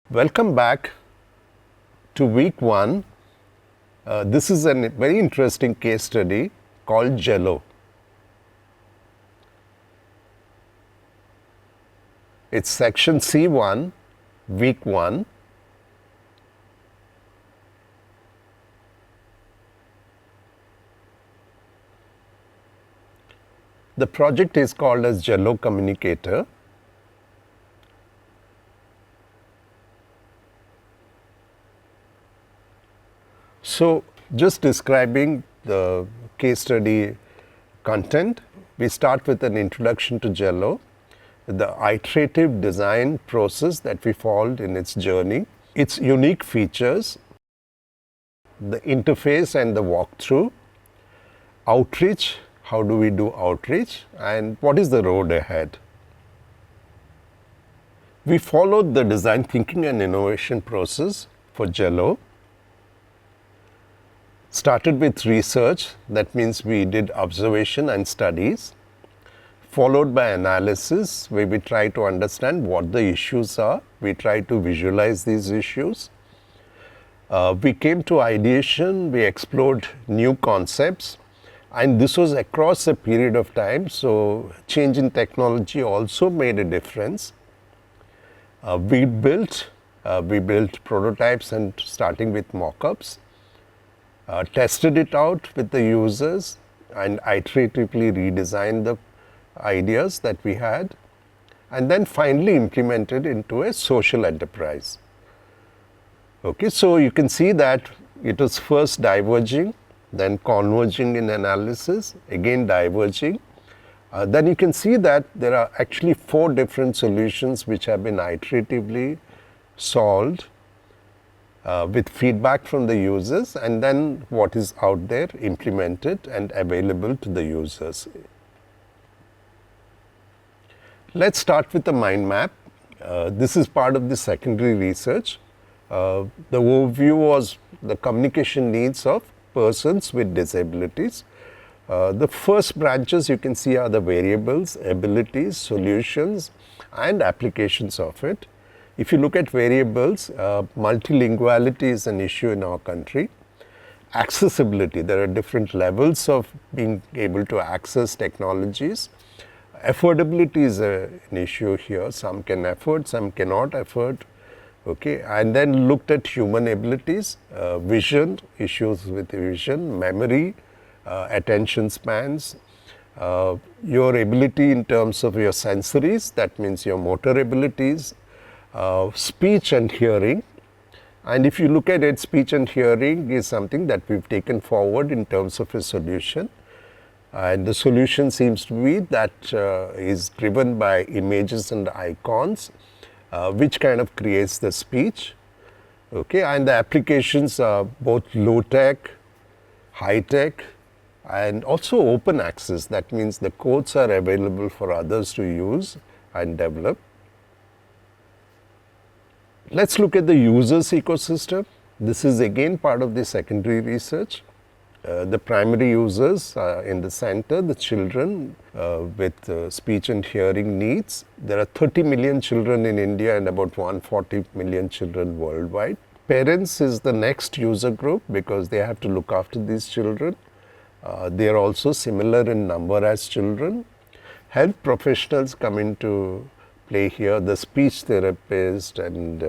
Welcome back to week 1. This is a very interesting case study called Jellow. It's section C1, week 1. The project is called as Jellow Communicator. So, just describing the case study content, we start with an introduction to Jellow, the iterative design process that we followed in its journey, its unique features, the interface and the walkthrough, outreach, how do we do outreach, and what is the road ahead. We followed the design thinking and innovation process for Jellow. Started with research, that means we did observation and studies, followed by analysis where we try to understand what the issues are, we try to visualize these issues. We came to ideation, we explored new concepts, and this was across a period of time, so change in technology also made a difference. We built prototypes and starting with mock-ups. Tested it out with the users and iteratively redesigned the ideas that we had, and then finally implemented into a social enterprise. Okay, so you can see that it was first diverging, then converging in analysis, again diverging. Then you can see that there are actually 4 different solutions which have been iteratively solved with feedback from the users, and then what is out there implemented and available to the users. Let's start with the mind map. This is part of the secondary research. The overview was the communication needs of persons with disabilities. The first branches you can see are the variables, abilities, solutions, and applications of it. If you look at variables, multilinguality is an issue in our country. Accessibility, there are different levels of being able to access technologies. Affordability is an issue here. Some can afford, some cannot afford. Okay, and then looked at human abilities, vision, issues with vision, memory, attention spans, your ability in terms of your sensories, that means your motor abilities, speech and hearing. And if you look at it, speech and hearing is something that we've taken forward in terms of a solution. And the solution seems to be that is driven by images and icons, which kind of creates the speech. Okay, and the applications are both low tech, high tech, and also open access. That means the codes are available for others to use and develop. Let's look at the users ecosystem. This is again part of the secondary research. The primary users are in the center, the children with speech and hearing needs. There are 30 million children in India and about 140 million children worldwide. Parents is the next user group because they have to look after these children. They are also similar in number as children. Health professionals come into play here, the speech therapist and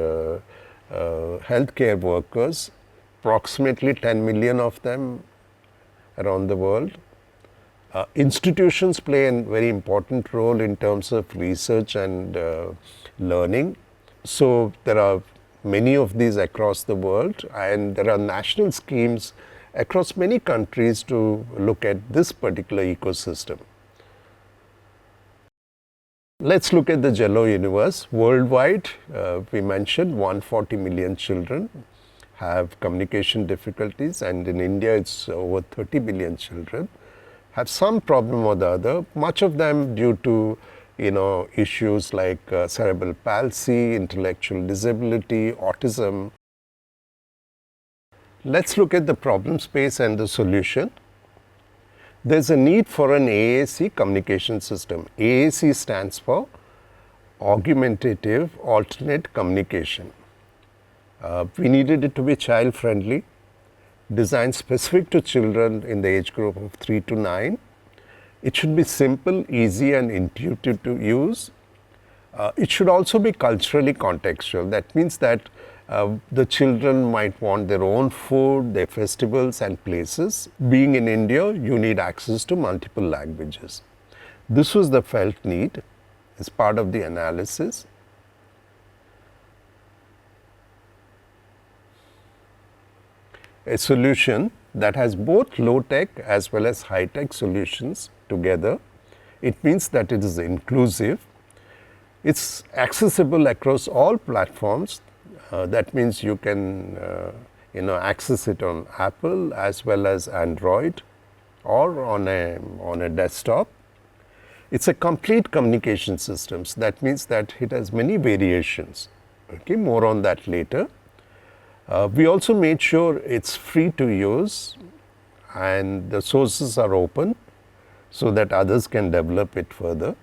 healthcare workers, approximately 10 million of them around the world. Institutions play a very important role in terms of research and learning. So there are many of these across the world, and there are national schemes across many countries to look at this particular ecosystem. Let's look at the Jellow Universe. Worldwide, we mentioned 140 million children have communication difficulties, and in India it's over 30 million children have some problem or the other, much of them due to issues like cerebral palsy, intellectual disability, autism. Let's look at the problem space and the solution. There's a need for an AAC communication system. AAC stands for Augmentative Alternate Communication. We needed it to be child friendly, designed specific to children in the age group of 3 to 9. It should be simple, easy and intuitive to use. It should also be culturally contextual. That means that the children might want their own food, their festivals and places. Being in India, you need access to multiple languages. This was the felt need as part of the analysis. A solution that has both low-tech as well as high-tech solutions together. It means that it is inclusive. It's accessible across all platforms. That means you can access it on Apple as well as Android or on a desktop. It's a complete communication systems. That means that it has many variations. Okay, more on that later. We also made sure it's free to use and the sources are open so that others can develop it further.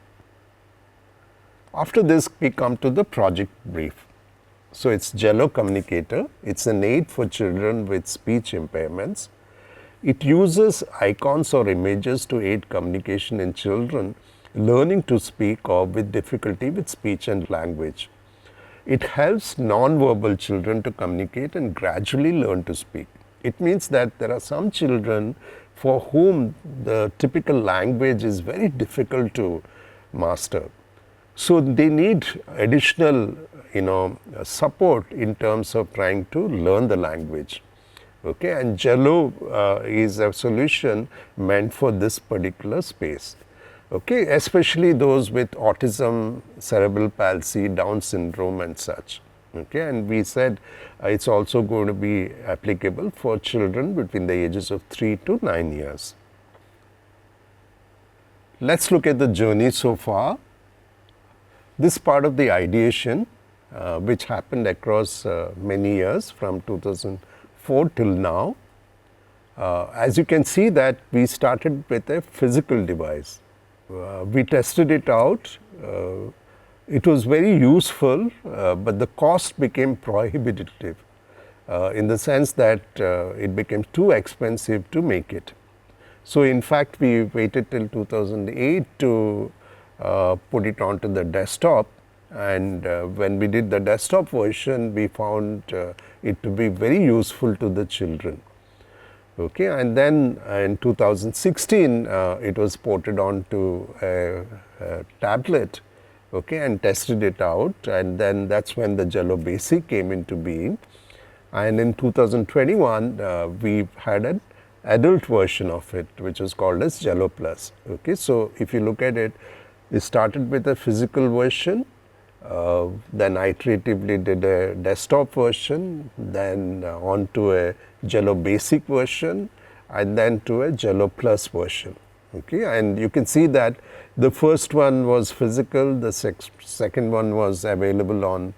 After this, we come to the project brief. So it's Jellow Communicator. It's an aid for children with speech impairments. It uses icons or images to aid communication in children learning to speak or with difficulty with speech and language. It helps non-verbal children to communicate and gradually learn to speak. It means that there are some children for whom the typical language is very difficult to master. So they need additional, support in terms of trying to learn the language. Okay, and Jellow is a solution meant for this particular space. Okay, especially those with autism, cerebral palsy, Down syndrome and such. Okay, and we said it's also going to be applicable for children between the ages of 3 to 9 years. Let's look at the journey so far. This part of the ideation, which happened across many years from 2004 till now, as you can see that we started with a physical device. We tested it out. It was very useful, but the cost became prohibitive in the sense that it became too expensive to make it. So, in fact, we waited till 2008 to put it onto the desktop, and when we did the desktop version, we found it to be very useful to the children. Okay, and then in 2016 it was ported onto a tablet, okay, and tested it out, and then that's when the Jellow Basic came into being. And in 2021 we had an adult version of it, which was called as Jellow Plus. Okay, so if you look at it, we started with a physical version, then iteratively did a desktop version, then on to a Jellow Basic version, and then to a Jellow Plus version. Okay, and you can see that the first one was physical, the second one was available on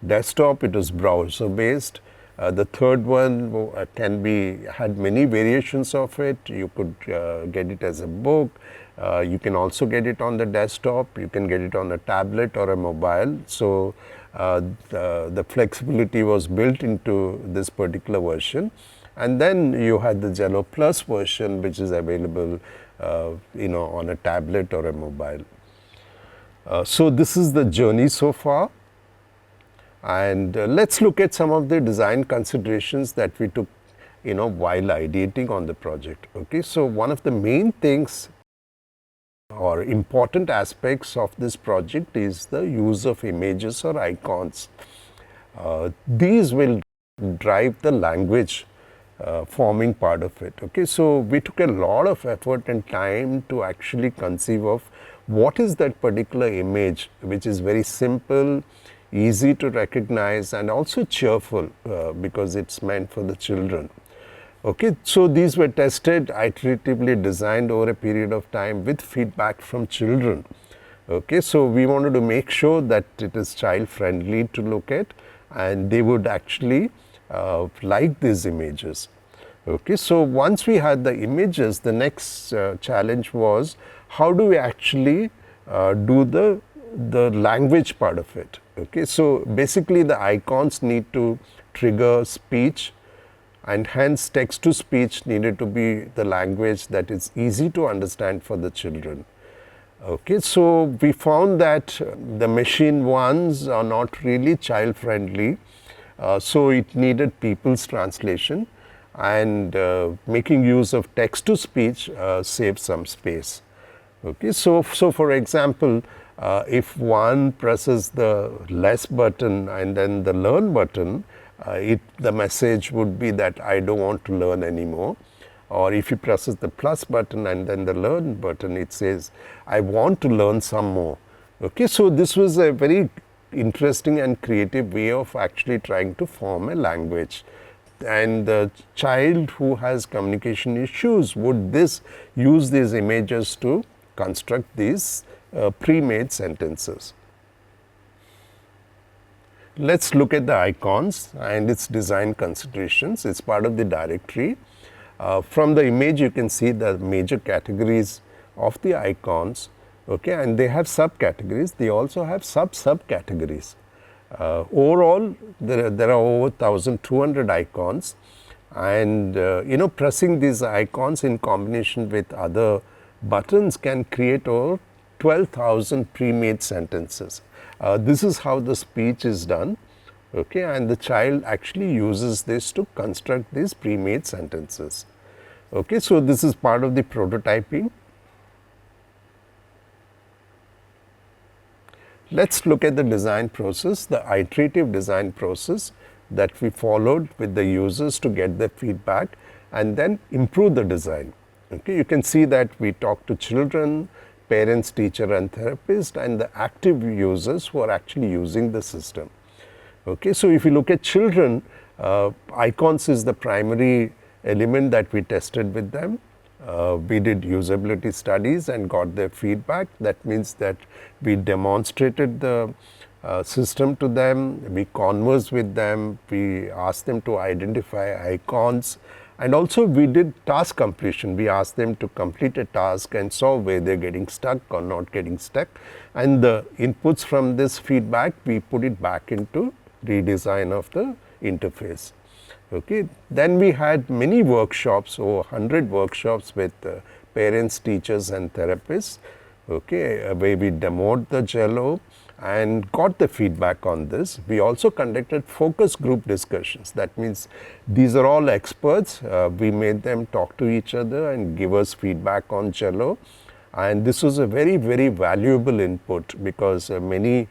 desktop, it was browser based. The third one had many variations of it. You could get it as a book. You can also get it on the desktop. You can get it on a tablet or a mobile. So the flexibility was built into this particular version. And then you had the Jellow Plus version, which is available, on a tablet or a mobile. So this is the journey so far. And let's look at some of the design considerations that we took, while ideating on the project. Okay, so one of the main things or important aspects of this project is the use of images or icons. These will drive the language forming part of it. Okay, so we took a lot of effort and time to actually conceive of what is that particular image, which is very simple, easy to recognize and also cheerful because it's meant for the children. Okay, so these were tested, iteratively designed over a period of time with feedback from children. Okay, so we wanted to make sure that it is child friendly to look at, and they would actually like these images. Okay, so once we had the images, the next challenge was how do we actually do the language part of it. Okay, so basically the icons need to trigger speech, and hence text to speech needed to be the language that is easy to understand for the children. Okay, so we found that the machine ones are not really child friendly, so it needed people's translation, and making use of text to speech saves some space. Okay, so for example, if one presses the less button and then the learn button, the message would be that I don't want to learn anymore. Or if he presses the plus button and then the learn button, it says I want to learn some more. Okay, so this was a very interesting and creative way of actually trying to form a language. And the child who has communication issues would use these images to construct these pre-made sentences. Let's look at the icons and its design considerations. It's part of the directory. From the image you can see the major categories of the icons, okay, and they have subcategories. They also have subcategories. Overall there are over 1200 icons, and pressing these icons in combination with other buttons can create over 12,000 pre-made sentences. This is how the speech is done. Okay, and the child actually uses this to construct these pre-made sentences. Okay, so this is part of the prototyping. Let's look at the design process, the iterative design process that we followed with the users to get the feedback and then improve the design. Okay, you can see that we talk to children, parents, teacher and therapist, and the active users who are actually using the system. Okay, so if you look at children, icons is the primary element that we tested with them. We did usability studies and got their feedback. That means that we demonstrated the system to them, we conversed with them, we asked them to identify icons, and also we did task completion. We asked them to complete a task and saw where they're getting stuck or not getting stuck, and the inputs from this feedback we put it back into redesign of the interface. Okay. Then we had many workshops, over 100 workshops with parents, teachers and therapists, okay, where we demoed the Jellow and got the feedback on this. We also conducted focus group discussions. That means these are all experts. We made them talk to each other and give us feedback on Jellow. And this was a very, very valuable input because many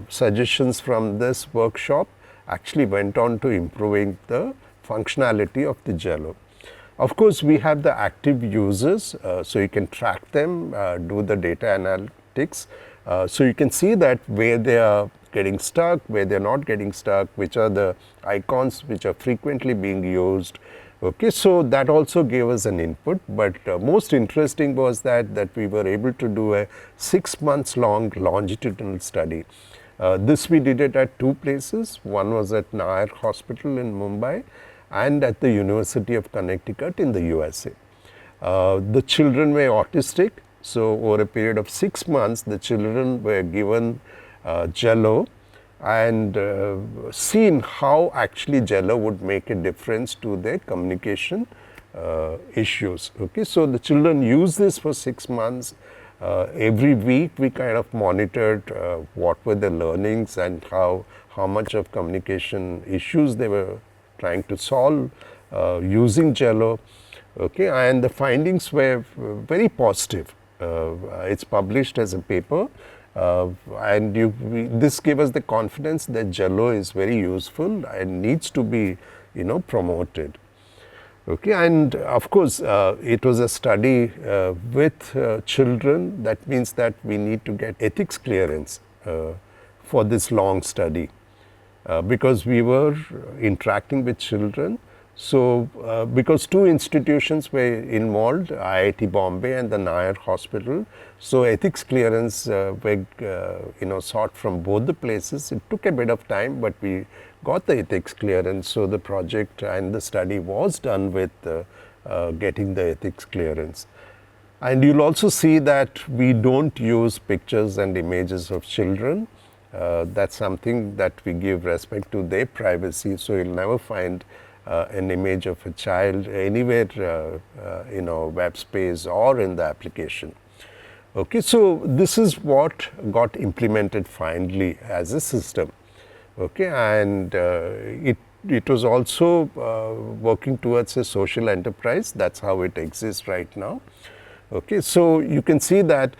suggestions from this workshop actually went on to improving the functionality of the Jellow. Of course, we have the active users, so you can track them, do the data analytics. So you can see that where they are getting stuck, where they are not getting stuck, which are the icons which are frequently being used. Okay, so that also gave us an input, but most interesting was that we were able to do a 6 months long longitudinal study. This we did it at two places. One was at Nair Hospital in Mumbai and at the University of Connecticut in the USA. The children were autistic, so over a period of 6 months the children were given Jellow and seen how actually Jellow would make a difference to their communication issues. Okay, so the children used this for 6 months. Every week we kind of monitored what were the learnings and how much of communication issues they were trying to solve using Jellow. Okay, and the findings were very positive. It's published as a paper. And this gave us the confidence that Jellow is very useful and needs to be, promoted. Okay, and of course, it was a study with children. That means that we need to get ethics clearance for this long study because we were interacting with children. So, because two institutions were involved, IIT Bombay and the Nair Hospital, so ethics clearance were sought from both the places. It took a bit of time, but we got the ethics clearance. So the project and the study was done with getting the ethics clearance. And you'll also see that we don't use pictures and images of children. That's something that we give respect to their privacy. So you'll never find an image of a child anywhere in our web space or in the application. Okay, so this is what got implemented finally as a system. Okay, and it was also working towards a social enterprise. That's how it exists right now. Okay, so you can see that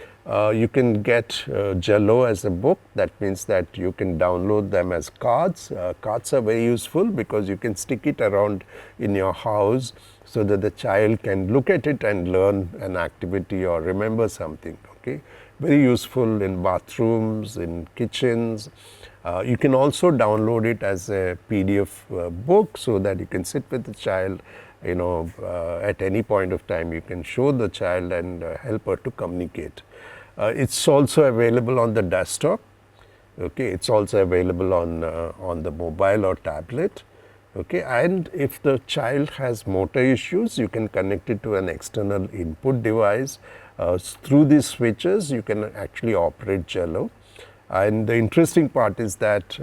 you can get Jellow as a book. That means that you can download them as cards. Cards are very useful because you can stick it around in your house so that the child can look at it and learn an activity or remember something. Okay, very useful in bathrooms, in kitchens. You can also download it as a PDF book so that you can sit with the child. At any point of time you can show the child and help her to communicate. It's also available on the desktop. Okay, it's also available on the mobile or tablet. Okay, and if the child has motor issues, you can connect it to an external input device. Through these switches, you can actually operate Jellow. And the interesting part is that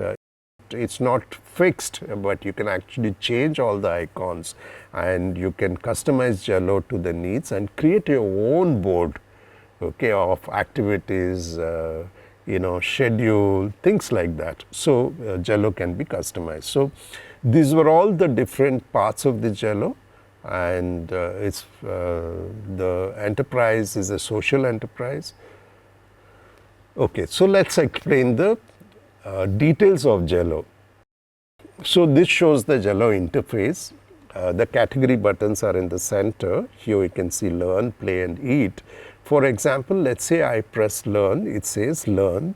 it's not fixed, but you can actually change all the icons and you can customize Jellow to the needs and create your own board, okay, of activities, schedule, things like that. So Jellow can be customized. So these were all the different parts of the Jellow, and the enterprise is a social enterprise. Okay, so let's explain the details of Jellow. So this shows the Jellow interface. The category buttons are in the center. Here you can see learn, play and eat. For example, let's say I press learn, it says learn.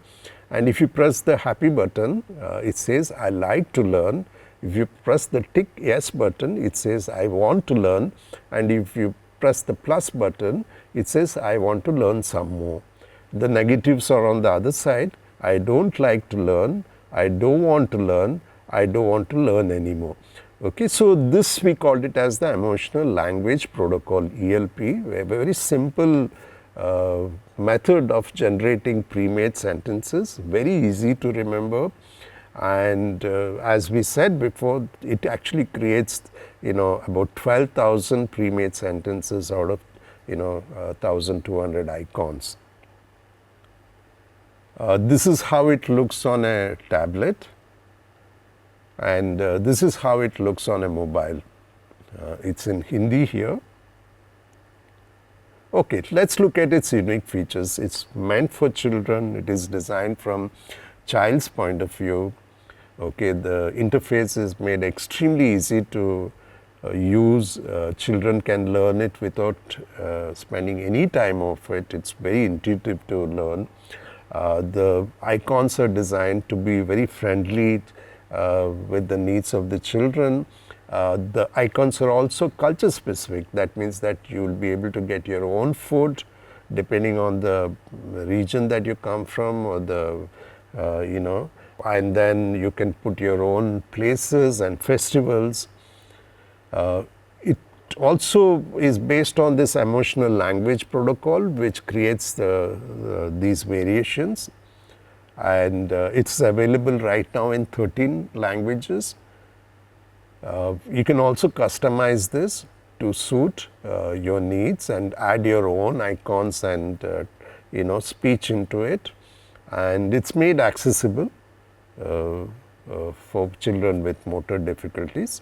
And if you press the happy button, it says I like to learn. If you press the tick yes button, it says I want to learn. And if you press the plus button, it says I want to learn some more. The negatives are on the other side. I don't like to learn, I don't want to learn, I don't want to learn anymore. Okay, so this we called it as the Emotional Language Protocol, ELP, a very simple method of generating pre-made sentences, very easy to remember. And as we said before, it actually creates about 12,000 pre-made sentences out of 1,200 icons. This is how it looks on a tablet, and this is how it looks on a mobile. It's in Hindi here. Okay, let's look at its unique features. It's meant for children. It is designed from child's point of view. Okay, the interface is made extremely easy to use. Children can learn it without spending any time of it. It's very intuitive to learn. The icons are designed to be very friendly with the needs of the children. The icons are also culture specific. That means that you will be able to get your own food depending on the region that you come from, or the and then you can put your own places and festivals. It also is based on this emotional language protocol, which creates these variations, and it's available right now in 13 languages. You can also customize this to suit your needs and add your own icons and speech into it, and it's made accessible for children with motor difficulties.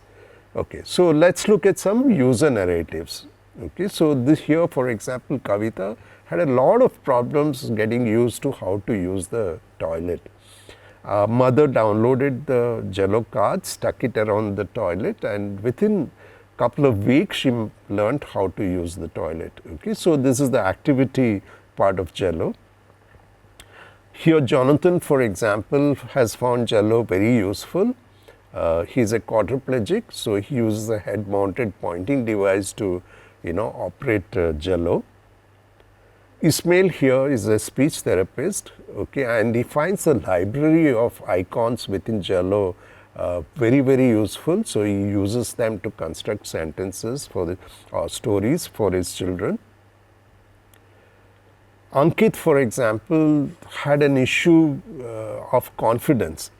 Okay, so let's look at some user narratives. Okay, so this here, for example, Kavita had a lot of problems getting used to how to use the toilet. Mother downloaded the Jellow card, stuck it around the toilet, and within a couple of weeks she learned how to use the toilet. Okay, so this is the activity part of Jellow. Here Jonathan, for example, has found Jellow very useful. He's a quadriplegic, so he uses a head-mounted pointing device to, operate Jellow. Ismail here is a speech therapist, okay, and he finds a library of icons within Jellow very, very useful. So he uses them to construct sentences for the stories for his children. Ankit, for example, had an issue of confidence,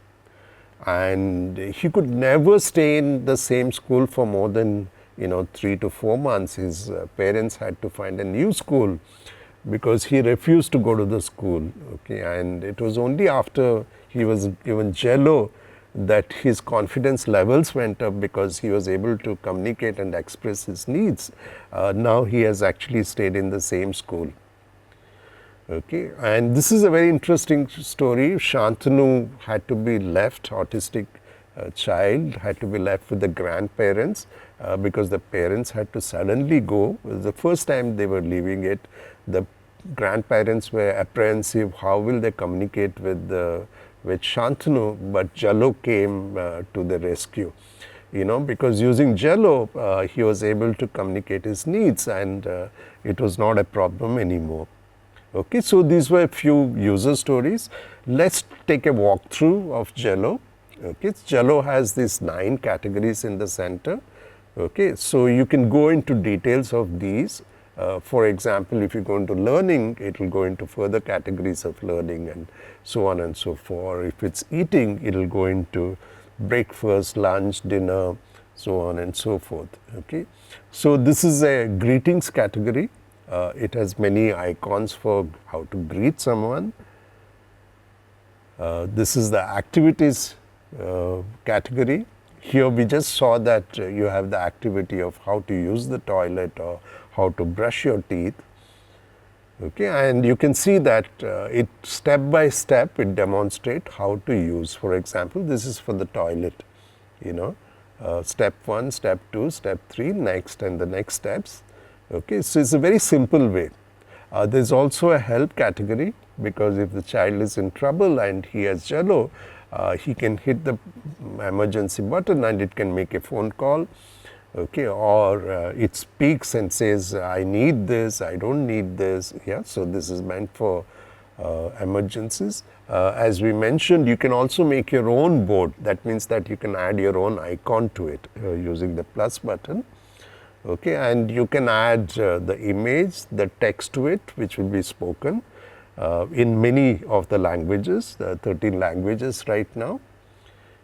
and he could never stay in the same school for more than 3 to 4 months. His parents had to find a new school because he refused to go to the school. Okay, and it was only after he was given Jellow that his confidence levels went up because he was able to communicate and express his needs. Now he has actually stayed in the same school. Okay, and this is a very interesting story. Shantanu had to be left, autistic child had to be left with the grandparents because the parents had to suddenly go. It was the first time they were leaving it. The grandparents were apprehensive. How will they communicate with Shantanu? But Jellow came to the rescue. Because using Jellow, he was able to communicate his needs, and it was not a problem anymore. Okay, so these were a few user stories. Let's take a walkthrough of Jellow. Okay, Jellow has these 9 categories in the center. Okay, so you can go into details of these. For example, if you go into learning, it will go into further categories of learning and so on and so forth. If it's eating, it will go into breakfast, lunch, dinner, so on and so forth. Okay, so this is a greetings category. It has many icons for how to greet someone. This is the activities category. Here we just saw that you have the activity of how to use the toilet or how to brush your teeth. Okay, and you can see that it step by step it demonstrates how to use. For example, this is for the toilet. Step 1, step 2, step 3, next, and the next steps. Okay, so it's a very simple way. There's also a help category, because if the child is in trouble and he has Jellow, he can hit the emergency button and it can make a phone call. Okay, or it speaks and says, I need this, I don't need this. Yeah, so this is meant for emergencies. As we mentioned, you can also make your own board. That means that you can add your own icon to it using the plus button. Okay, and you can add the image, the text to it, which will be spoken in many of the languages, 13 languages right now.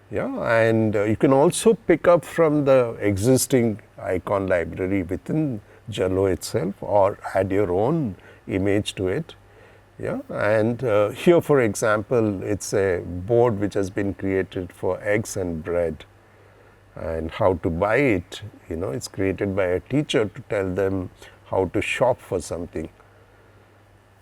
Yeah, and you can also pick up from the existing icon library within Jellow itself, or add your own image to it. Yeah, and here, for example, it's a board which has been created for eggs and bread. And how to buy it, it's created by a teacher to tell them how to shop for something.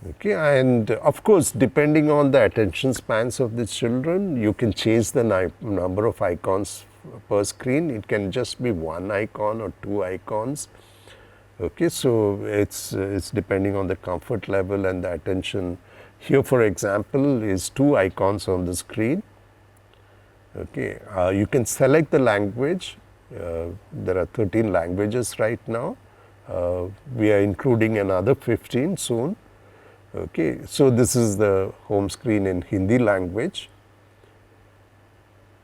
Okay, and of course, depending on the attention spans of the children, you can change the number of icons per screen. It can just be 1 icon or 2 icons. Okay, so it's depending on the comfort level and the attention. Here, for example, is 2 icons on the screen. Okay, you can select the language. There are 13 languages right now. We are including another 15 soon. Okay, so this is the home screen in Hindi language.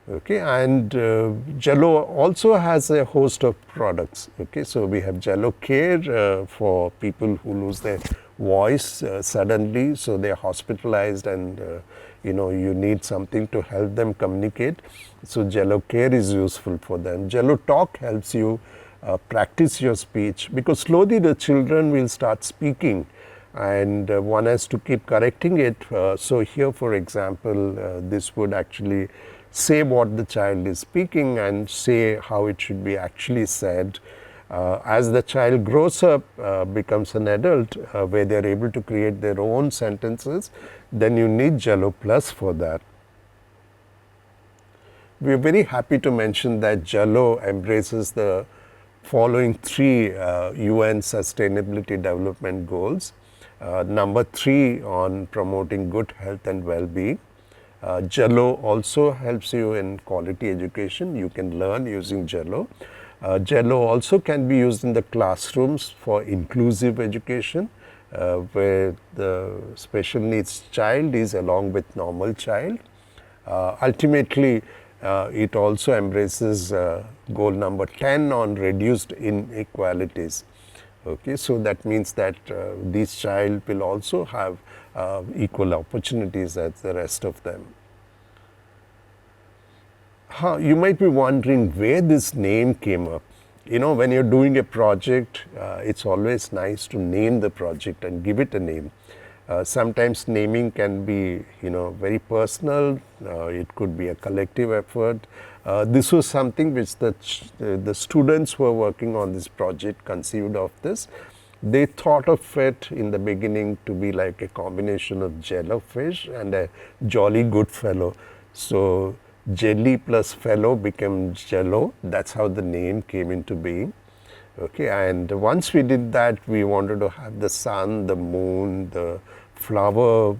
Okay, and Jellow also has a host of products. Okay, so we have Jellow Care for people who lose their voice suddenly, so they are hospitalized and you need something to help them communicate. So Jellow Care is useful for them. Jellow Talk helps you practice your speech, because slowly the children will start speaking and one has to keep correcting it. So here, for example, this would actually say what the child is speaking and say how it should be actually said. As the child grows up, becomes an adult, where they are able to create their own sentences, then you need Jellow Plus for that. We are very happy to mention that Jellow embraces the following 3 UN Sustainability Development Goals. Number 3 on promoting good health and well-being. Jellow also helps you in quality education. You can learn using Jellow. Jellow also can be used in the classrooms for inclusive education, where the special needs child is along with normal child. Ultimately, it also embraces goal number 10 on reduced inequalities. Okay, so that means that this child will also have equal opportunities as the rest of them. You might be wondering where this name came up. You know, when you're doing a project, it's always nice to name the project and give it a name. Sometimes naming can be, very personal. It could be a collective effort. This was something which the students who were working on this project conceived of this. They thought of it in the beginning to be like a combination of jellyfish and a jolly good fellow. So jelly plus fellow became Jellow. That's how the name came into being. Okay, and once we did that, we wanted to have the sun, the moon, the flower,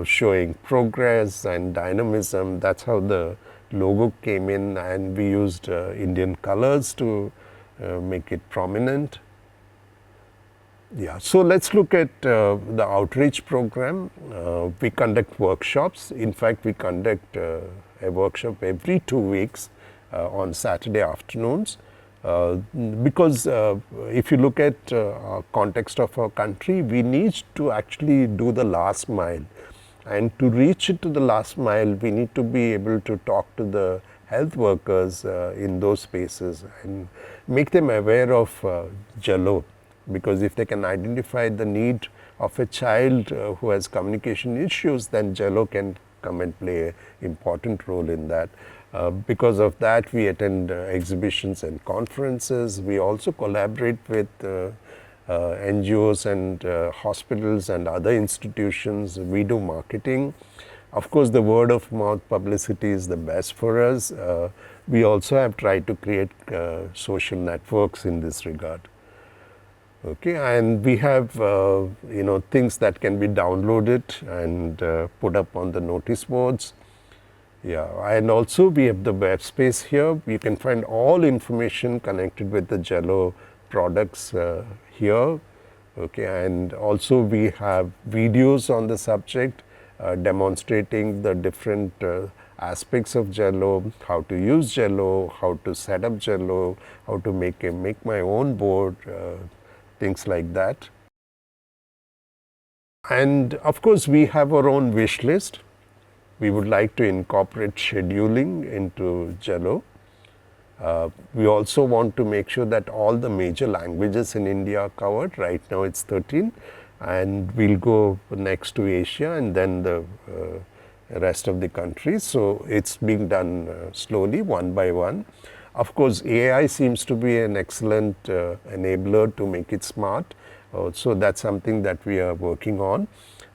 showing progress and dynamism. That's how the logo came in, and we used Indian colors to make it prominent. Yeah, so let's look at the outreach program. We conduct workshops. In fact, we conduct a workshop every 2 weeks on Saturday afternoons. Because if you look at context of our country, we need to actually do the last mile. And to reach it to the last mile, we need to be able to talk to the health workers in those spaces and make them aware of Jellow. Because if they can identify the need of a child who has communication issues, then Jellow can come and play an important role in that. Because of that, we attend exhibitions and conferences. We also collaborate with NGOs and hospitals and other institutions. We do marketing. Of course, the word of mouth publicity is the best for us. We also have tried to create social networks in this regard. Okay, and we have things that can be downloaded and put up on the notice boards. Yeah, and also we have the web space here. You can find all information connected with the Jellow products here. Okay, and also we have videos on the subject demonstrating the different aspects of Jellow, how to use Jellow, how to set up Jellow, how to make my own board, things like that. And of course, we have our own wish list. We would like to incorporate scheduling into Jellow. We also want to make sure that all the major languages in India are covered. Right now it's 13, and we'll go next to Asia and then the rest of the countries. So it's being done slowly, one by one. Of course, AI seems to be an excellent enabler to make it smart. So that's something that we are working on.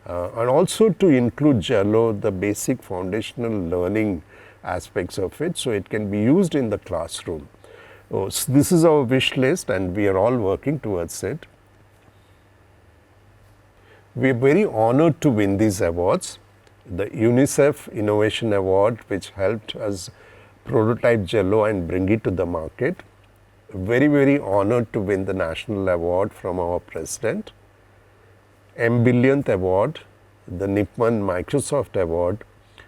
And also to include Jellow, the basic foundational learning aspects of it, so it can be used in the classroom. So this is our wish list, and we are all working towards it. We are very honored to win these awards. The UNICEF Innovation Award, which helped us prototype Jellow and bring it to the market. Very, very honored to win the national award from our president. M-Billionth Award, the Nippon Microsoft Award,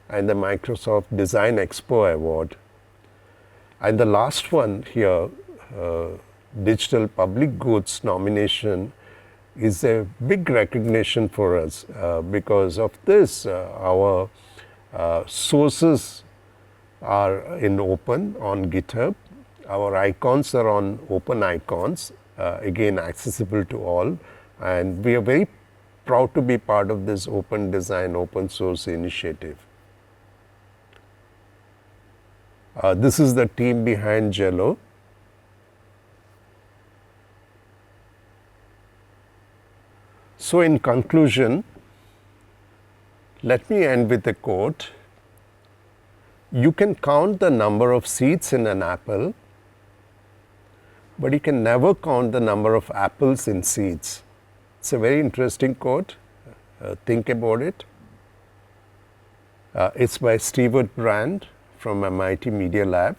and the Microsoft Design Expo Award. And the last one here, Digital Public Goods nomination, is a big recognition for us. Because of this, our sources are in open on GitHub. Our icons are on open icons, again accessible to all. And we are very proud to be part of this open design, open source initiative. This is the team behind Jellow. So in conclusion, let me end with a quote. You can count the number of seeds in an apple, but you can never count the number of apples in seeds. It's a very interesting quote. Think about it. It's by Stewart Brand from MIT Media Lab.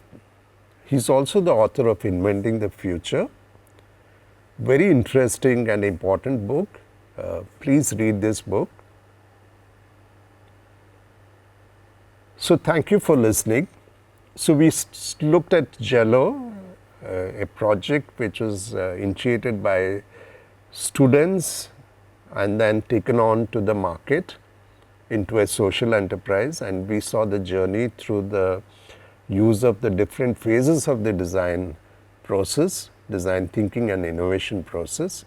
He's also the author of Inventing the Future. Very interesting and important book. Please read this book. So thank you for listening. So we looked at Jellow, a project which was initiated by students and then taken on to the market into a social enterprise, and we saw the journey through the use of the different phases of the design process, design thinking and innovation process.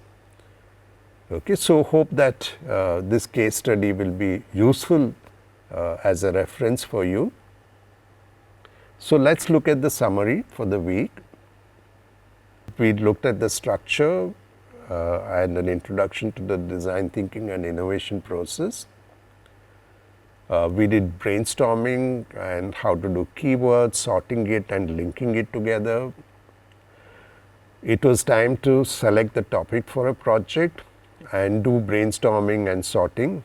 Okay, so hope that this case study will be useful as a reference for you. So let's look at the summary for the week. We looked at the structure and an introduction to the design thinking and innovation process. We did brainstorming and how to do keywords, sorting it and linking it together. It was time to select the topic for a project and do brainstorming and sorting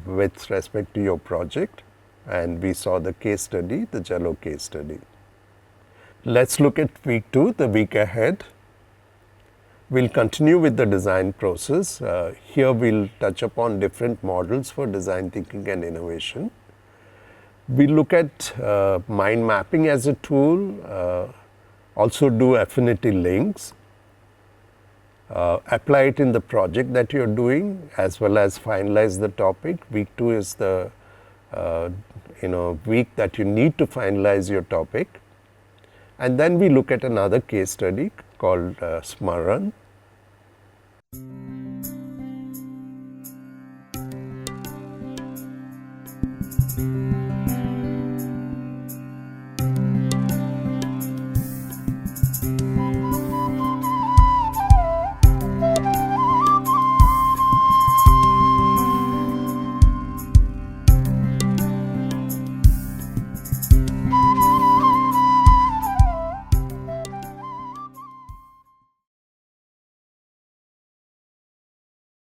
with respect to your project. And we saw the case study, the Jellow case study. Let's look at week 2, the week ahead. We'll continue with the design process. Here we'll touch upon different models for design thinking and innovation. We look at mind mapping as a tool, also do affinity links, apply it in the project that you're doing, as well as finalize the topic. Week 2 is the week that you need to finalize your topic. And then we look at another case study called Smaran.